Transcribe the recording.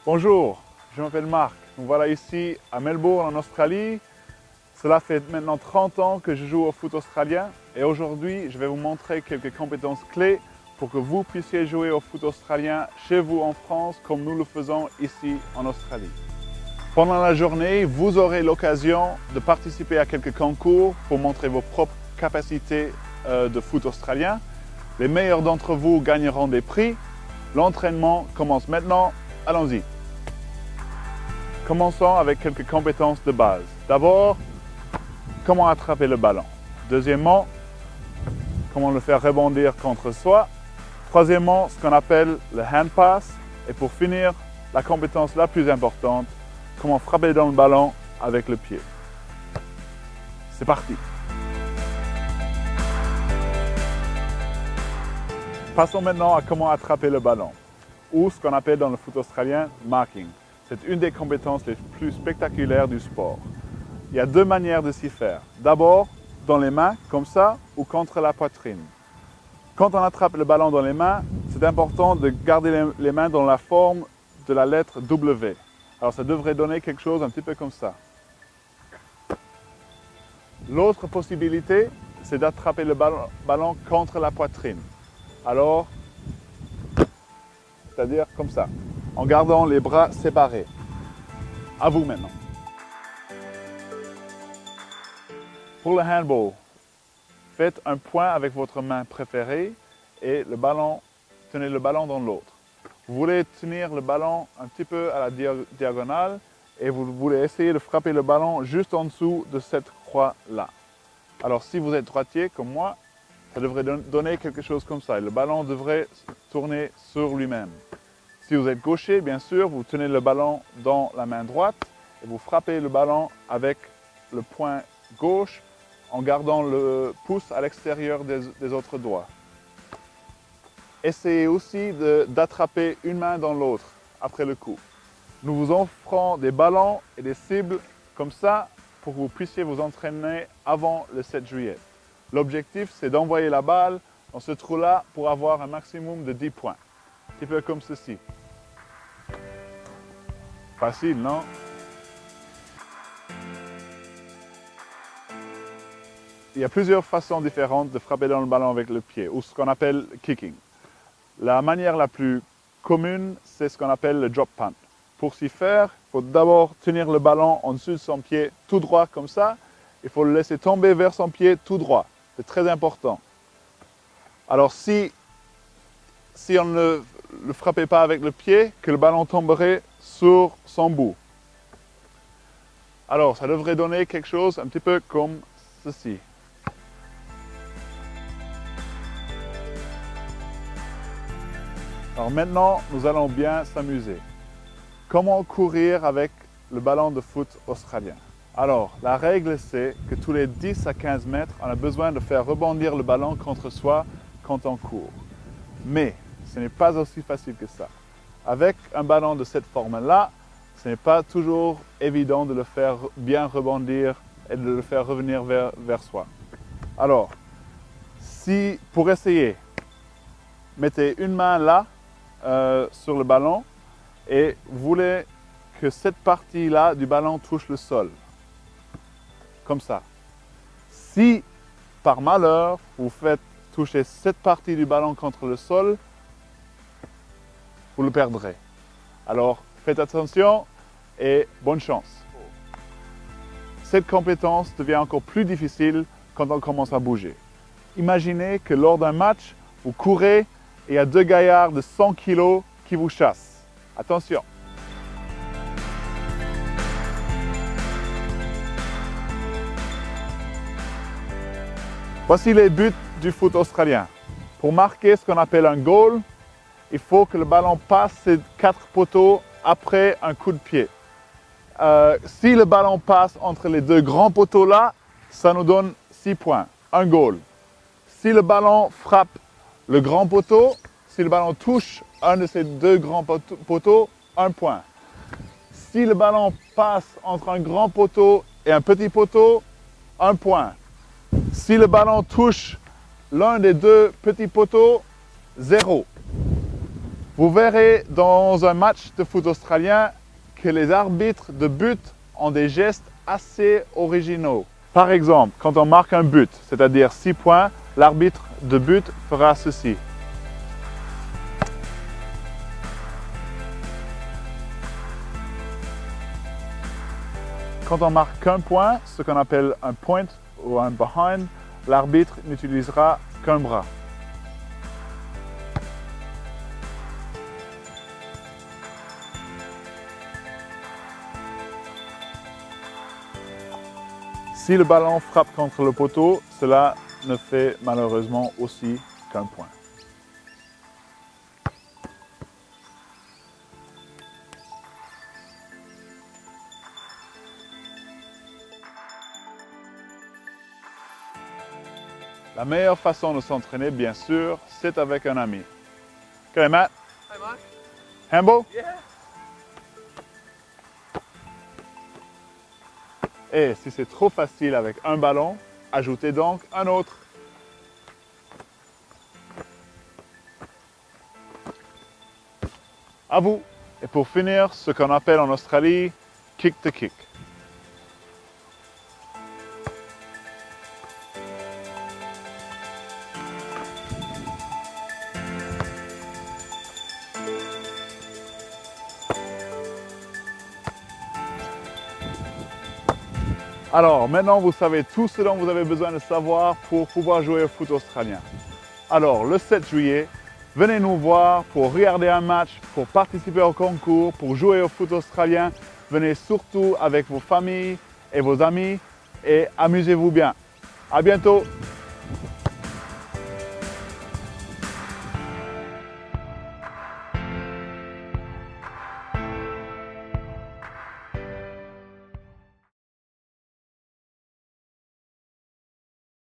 Bonjour, je m'appelle Marc. Nous voilà ici à Melbourne en Australie. Cela fait maintenant 30 ans que je joue au foot australien et aujourd'hui je vais vous montrer quelques compétences clés pour que vous puissiez jouer au foot australien chez vous en France comme nous le faisons ici en Australie. Pendant la journée, vous aurez l'occasion de participer à quelques concours pour montrer vos propres capacités de foot australien. Les meilleurs d'entre vous gagneront des prix. L'entraînement commence maintenant. Allons-y. Commençons avec quelques compétences de base. D'abord, comment attraper le ballon. Deuxièmement, comment le faire rebondir contre soi. Troisièmement, ce qu'on appelle le hand pass. Et pour finir, la compétence la plus importante, comment frapper dans le ballon avec le pied. C'est parti. Passons maintenant à comment attraper le ballon, ou ce qu'on appelle dans le foot australien marking. C'est une des compétences les plus spectaculaires du sport. Il y a deux manières de s'y faire. D'abord, dans les mains, comme ça, ou contre la poitrine. Quand on attrape le ballon dans les mains, c'est important de garder les mains dans la forme de la lettre W. Alors ça devrait donner quelque chose un petit peu comme ça. L'autre possibilité, c'est d'attraper le ballon contre la poitrine. Alors, c'est-à-dire comme ça, en gardant les bras séparés. À vous maintenant. Pour le handball, faites un point avec votre main préférée et tenez le ballon dans l'autre. Vous voulez tenir le ballon un petit peu à la diagonale et vous voulez essayer de frapper le ballon juste en dessous de cette croix-là. Alors si vous êtes droitier comme moi, ça devrait donner quelque chose comme ça. Et le ballon devrait tourner sur lui-même. Si vous êtes gaucher, bien sûr, vous tenez le ballon dans la main droite et vous frappez le ballon avec le poing gauche en gardant le pouce à l'extérieur des autres doigts. Essayez aussi d'attraper une main dans l'autre après le coup. Nous vous offrons des ballons et des cibles comme ça pour que vous puissiez vous entraîner avant le 7 juillet. L'objectif, c'est d'envoyer la balle dans ce trou-là pour avoir un maximum de 10 points. Un petit peu comme ceci. Facile, non? Il y a plusieurs façons différentes de frapper dans le ballon avec le pied, ou ce qu'on appelle kicking. La manière la plus commune, c'est ce qu'on appelle le drop punt. Pour s'y faire, il faut d'abord tenir le ballon en dessous de son pied tout droit comme ça. Il faut le laisser tomber vers son pied tout droit. C'est très important. Alors si on ne le frappait pas avec le pied, que le ballon tomberait sur son bout. Alors ça devrait donner quelque chose un petit peu comme ceci. Alors maintenant, nous allons bien s'amuser. Comment courir avec le ballon de foot australien? Alors, la règle, c'est que tous les 10 à 15 mètres, on a besoin de faire rebondir le ballon contre soi quand on court. Mais ce n'est pas aussi facile que ça. Avec un ballon de cette forme-là, ce n'est pas toujours évident de le faire bien rebondir et de le faire revenir vers soi. Alors, pour essayer, mettez une main là, sur le ballon, et vous voulez que cette partie-là du ballon touche le sol. Comme ça. Si, par malheur, vous faites toucher cette partie du ballon contre le sol, vous le perdrez. Alors, faites attention et bonne chance. Cette compétence devient encore plus difficile quand on commence à bouger. Imaginez que lors d'un match, vous courez et il y a deux gaillards de 100 kg qui vous chassent. Attention! Voici les buts du foot australien. Pour marquer ce qu'on appelle un goal, il faut que le ballon passe ces 4 poteaux après un coup de pied. Si le ballon passe entre les deux grands poteaux là, ça nous donne 6 points, un goal. Si le ballon frappe le grand poteau, si le ballon touche un de ces deux grands poteaux, 1 point. Si le ballon passe entre un grand poteau et un petit poteau, 1 point. Si le ballon touche l'un des deux petits poteaux, 0. Vous verrez dans un match de foot australien que les arbitres de but ont des gestes assez originaux. Par exemple, quand on marque un but, c'est-à-dire 6 points, l'arbitre de but fera ceci. Quand on marque un point, ce qu'on appelle un point ou un behind, l'arbitre n'utilisera qu'un bras. Si le ballon frappe contre le poteau, cela ne fait malheureusement aussi qu'un point. La meilleure façon de s'entraîner, bien sûr, c'est avec un ami. Okay, Matt? Hey, Mark. Handball? Yeah. Et si c'est trop facile avec un ballon, ajoutez donc un autre. À vous. Et pour finir, ce qu'on appelle en Australie, kick the kick. Alors, maintenant, vous savez tout ce dont vous avez besoin de savoir pour pouvoir jouer au foot australien. Alors, le 7 juillet, venez nous voir pour regarder un match, pour participer au concours, pour jouer au foot australien. Venez surtout avec vos familles et vos amis et amusez-vous bien. À bientôt!